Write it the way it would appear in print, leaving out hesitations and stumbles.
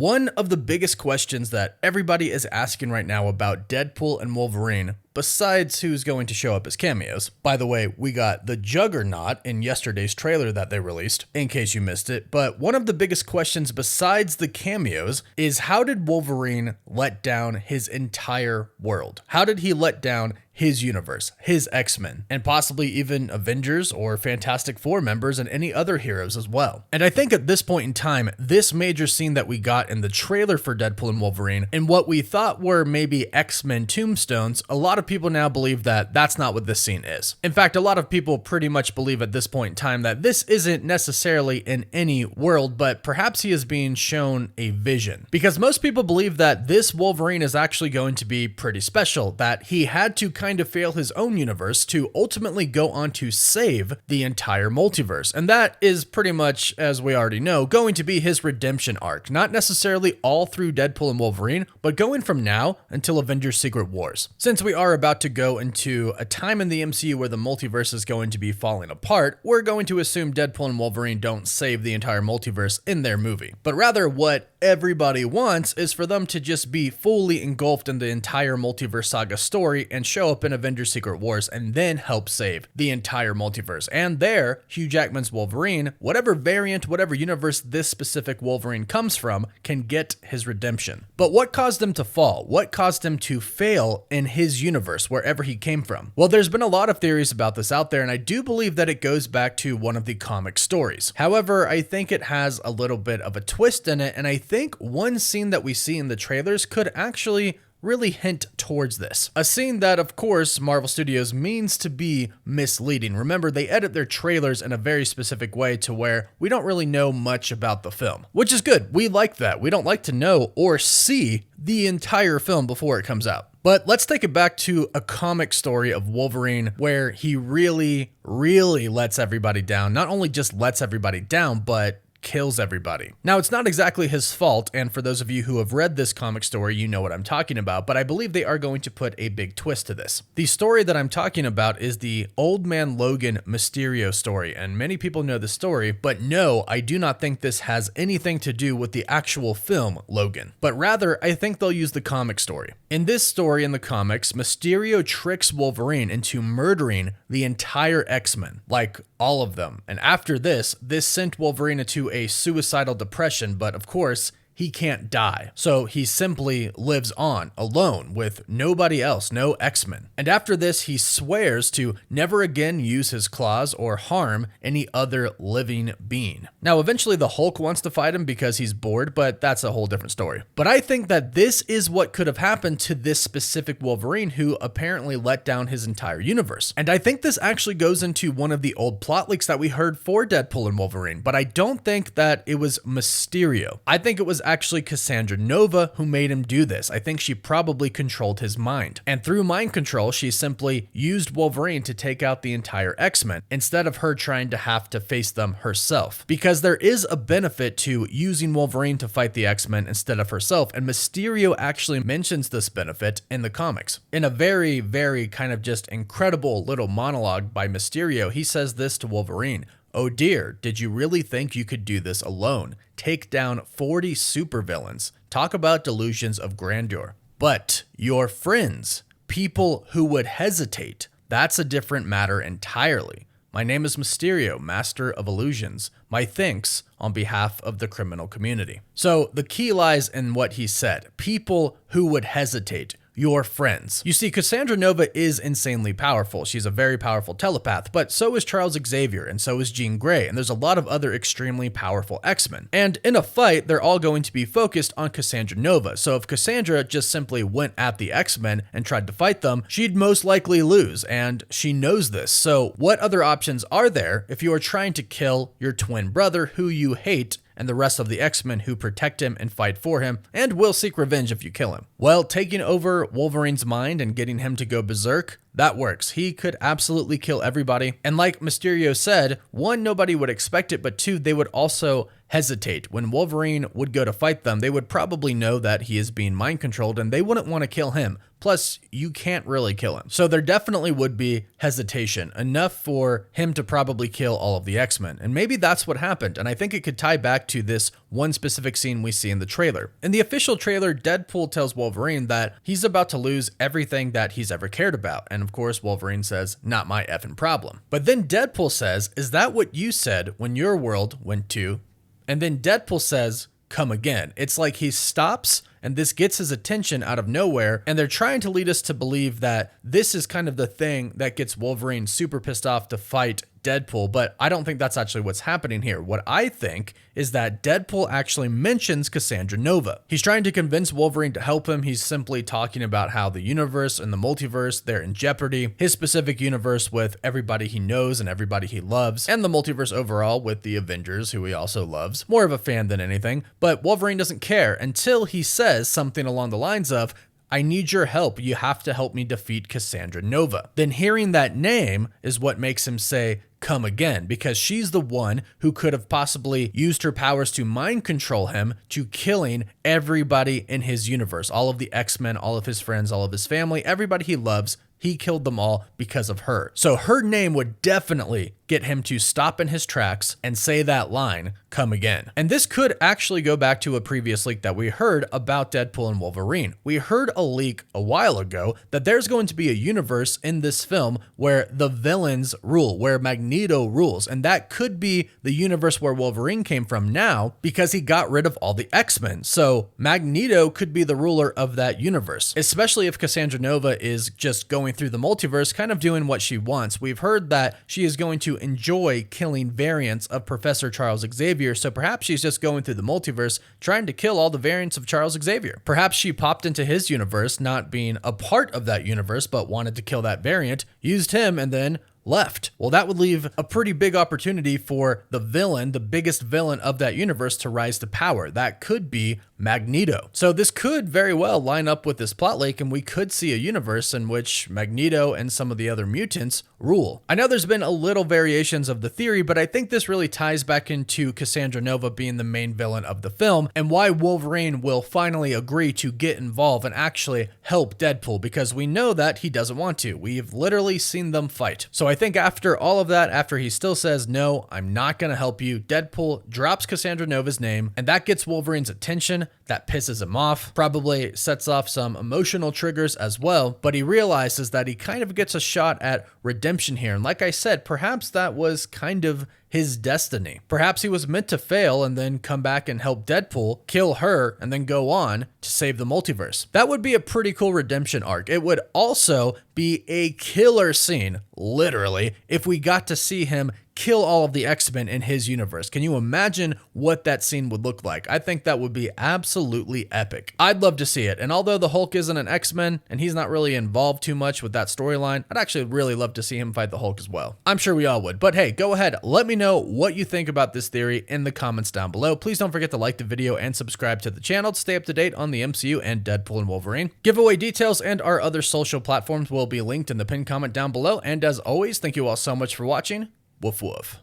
One of the biggest questions that everybody is asking right now about Deadpool and Wolverine, besides who's going to show up as cameos. By the way, we got the Juggernaut in yesterday's trailer that they released, in case you missed it. But one of the biggest questions besides the cameos is, how did Wolverine let down his entire world? How did he let down his universe, his X-Men, and possibly even Avengers or Fantastic Four members and any other heroes as well? And I think at this point in time, this major scene that we got in the trailer for Deadpool and Wolverine, and what we thought were maybe X-Men tombstones, a lot of people now believe that that's not what this scene is. In fact, a lot of people pretty much believe at this point in time that this isn't necessarily in any world, but perhaps he is being shown a vision. Because most people believe that this Wolverine is actually going to be pretty special, that he had to kind of fail his own universe to ultimately go on to save the entire multiverse. And that is pretty much, as we already know, going to be his redemption arc. Not necessarily all through Deadpool and Wolverine, but going from now until Avengers Secret Wars. Since we are about to go into a time in the MCU where the multiverse is going to be falling apart, we're going to assume Deadpool and Wolverine don't save the entire multiverse in their movie. But rather, what everybody wants is for them to just be fully engulfed in the entire multiverse saga story and show up in Avengers Secret Wars and then help save the entire multiverse. And there, Hugh Jackman's Wolverine, whatever variant, whatever universe this specific Wolverine comes from, can get his redemption. But what caused him to fall? What caused him to fail in his universe, wherever he came from? Well, there's been a lot of theories about this out there, and I do believe that it goes back to one of the comic stories. However, I think it has a little bit of a twist in it, and I think one scene that we see in the trailers could actually really hint towards this. A scene that, of course, Marvel Studios means to be misleading. Remember, they edit their trailers in a very specific way to where we don't really know much about the film, which is good. We like that. We don't like to know or see the entire film before it comes out. But let's take it back to a comic story of Wolverine where he really lets everybody down. Not only just lets everybody down, but kills everybody. Now, it's not exactly his fault, and for those of you who have read this comic story, you know what I'm talking about, but I believe they are going to put a big twist to this. The story that I'm talking about is the Old Man Logan Mysterio story, and many people know the story, but no, I do not think this has anything to do with the actual film Logan, but rather, I think they'll use the comic story. In this story in the comics, Mysterio tricks Wolverine into murdering the entire X-Men, like all of them, and after this sent Wolverine into a suicidal depression, but of course, he can't die. So he simply lives on alone with nobody else, no X-Men. And after this, he swears to never again use his claws or harm any other living being. Now, eventually the Hulk wants to fight him because he's bored, but that's a whole different story. But I think that this is what could have happened to this specific Wolverine who apparently let down his entire universe. And I think this actually goes into one of the old plot leaks that we heard for Deadpool and Wolverine, but I don't think that it was Mysterio. I think it was actually Cassandra Nova who made him do this. I think she probably controlled his mind. And through mind control, she simply used Wolverine to take out the entire X-Men instead of her trying to have to face them herself. Because there is a benefit to using Wolverine to fight the X-Men instead of herself, and Mysterio actually mentions this benefit in the comics. In a very kind of just incredible little monologue by Mysterio, he says this to Wolverine: "Oh dear, did you really think you could do this alone? Take down 40 supervillains. Talk about delusions of grandeur. But your friends, people who would hesitate, that's a different matter entirely. My name is Mysterio, Master of Illusions. My thanks on behalf of the criminal community." So the key lies in what he said. People who would hesitate. Your friends. You see, Cassandra Nova is insanely powerful. She's a very powerful telepath, but so is Charles Xavier, and so is Jean Grey, and there's a lot of other extremely powerful X-Men. And in a fight, they're all going to be focused on Cassandra Nova, so if Cassandra just simply went at the X-Men and tried to fight them, she'd most likely lose, and she knows this. So what other options are there if you are trying to kill your twin brother who you hate and the rest of the X-Men who protect him and fight for him, and will seek revenge if you kill him? Well, taking over Wolverine's mind and getting him to go berserk, that works. He could absolutely kill everybody. And like Mysterio said, one, nobody would expect it, but two, they would also hesitate. When Wolverine would go to fight them, they would probably know that he is being mind controlled and they wouldn't want to kill him. Plus, you can't really kill him. So there definitely would be hesitation, enough for him to probably kill all of the X-Men. And maybe that's what happened. And I think it could tie back to this one specific scene we see in the trailer. In the official trailer, Deadpool tells Wolverine that he's about to lose everything that he's ever cared about. And of course, Wolverine says, not my effing problem. But then Deadpool says, is that what you said when your world went to? And then Deadpool says, come again. It's like he stops and this gets his attention out of nowhere, and they're trying to lead us to believe that this is kind of the thing that gets Wolverine super pissed off to fight Deadpool, but I don't think that's actually what's happening here. What I think is that Deadpool actually mentions Cassandra Nova. He's trying to convince Wolverine to help him. He's simply talking about how the universe and the multiverse, they're in jeopardy. His specific universe with everybody he knows and everybody he loves, and the multiverse overall with the Avengers, who he also loves. More of a fan than anything, but Wolverine doesn't care until he says something along the lines of, I need your help. You have to help me defeat Cassandra Nova. Then hearing that name is what makes him say, come again, because she's the one who could have possibly used her powers to mind control him to killing everybody in his universe. All of the X-Men, all of his friends, all of his family, everybody he loves. He killed them all because of her. So her name would definitely get him to stop in his tracks and say that line, come again. And this could actually go back to a previous leak that we heard about Deadpool and Wolverine. We heard a leak a while ago that there's going to be a universe in this film where the villains rule, where Magneto rules. And that could be the universe where Wolverine came from now because he got rid of all the X-Men. So Magneto could be the ruler of that universe, especially if Cassandra Nova is just going through the multiverse, kind of doing what she wants. We've heard that she is going to enjoy killing variants of Professor Charles Xavier, so perhaps she's just going through the multiverse trying to kill all the variants of Charles Xavier. Perhaps she popped into his universe, not being a part of that universe, but wanted to kill that variant, used him, and then left. Well, that would leave a pretty big opportunity for the villain, the biggest villain of that universe, to rise to power. That could be Magneto. So this could very well line up with this plot leak, and we could see a universe in which Magneto and some of the other mutants rule. I know there's been a little variations of the theory, but I think this really ties back into Cassandra Nova being the main villain of the film and why Wolverine will finally agree to get involved and actually help Deadpool, because we know that he doesn't want to. We've literally seen them fight. So I think after all of that, after he still says, no, I'm not going to help you, Deadpool drops Cassandra Nova's name, and that gets Wolverine's attention. That pisses him off, probably sets off some emotional triggers as well, but he realizes that he kind of gets a shot at redemption here. And like I said, perhaps that was kind of his destiny. Perhaps he was meant to fail and then come back and help Deadpool, kill her, and then go on to save the multiverse. That would be a pretty cool redemption arc. It would also be a killer scene, literally, if we got to see him kill all of the X-Men in his universe. Can you imagine what that scene would look like? I think that would be absolutely epic. I'd love to see it. And although the Hulk isn't an X-Men and he's not really involved too much with that storyline, I'd actually really love to see him fight the Hulk as well. I'm sure we all would. But hey, go ahead. Let me know what you think about this theory in the comments down below. Please don't forget to like the video and subscribe to the channel to stay up to date on the MCU and Deadpool and Wolverine. Giveaway details and our other social platforms will be linked in the pinned comment down below. And as always, thank you all so much for watching. Woof woof.